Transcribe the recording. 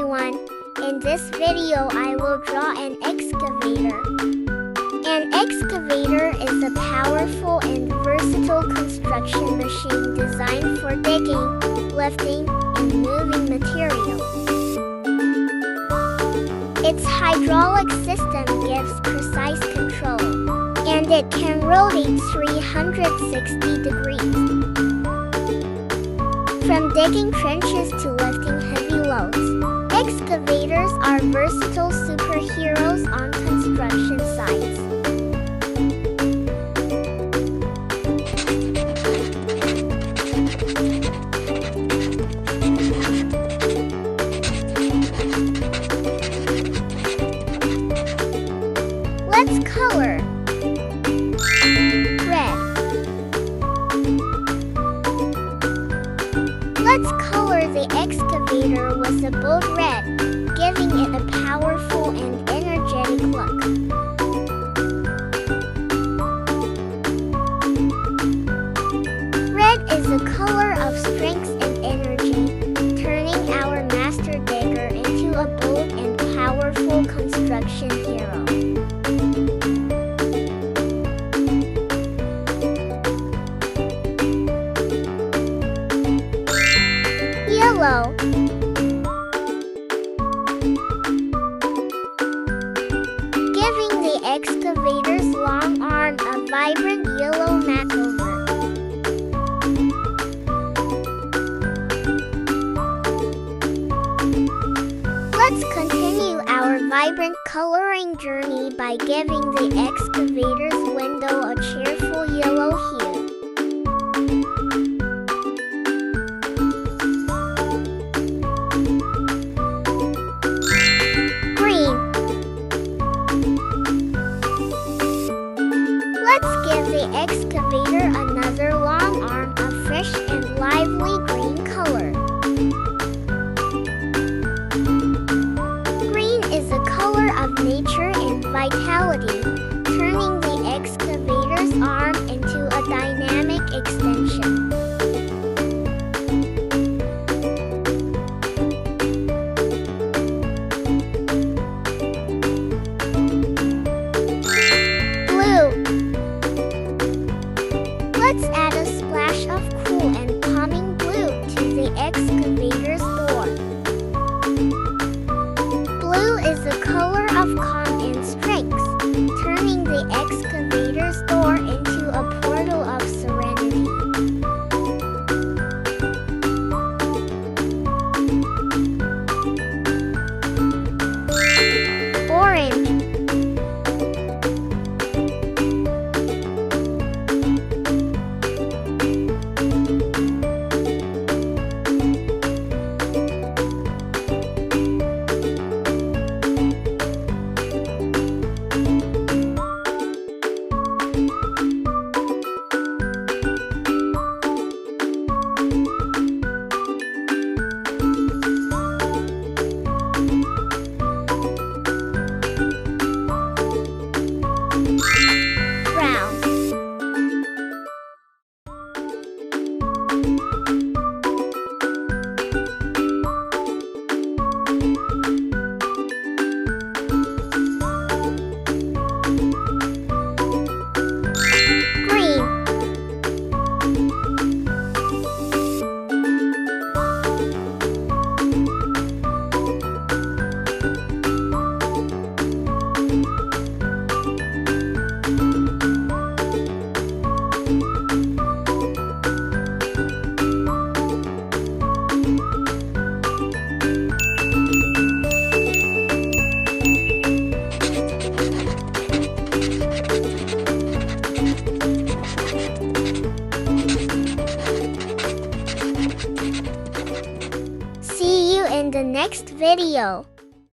everyone, in this video I will draw an excavator. An excavator is a powerful and versatile construction machine designed for digging, lifting, and moving material. Its hydraulic system gives precise control, and it can rotate 360 degrees. From digging trenches to lifting heavy loads, excavators are versatile superheroes on construction sites. Let's color. Let's color the excavator with a bold red, giving it a powerful and energetic look. Red is a color of strength and energy, turning our master digger into a bold and powerful construction hero. Yellow. Giving the excavator's long arm a vibrant yellow makeover. Let's continue our vibrant coloring journey by giving the excavator's window a cheerful yellow hue. Let's give the excavator another long arm of fresh and lively green color. Green is a color of nature and vitality, turning the excavator's arm into a dynamic extension. Let's add a splash of cool and calming blue to the excavator's door. Blue is a color of calm and strength, turning the excavator's door into a portal of serenity. Orange. See you in the next video.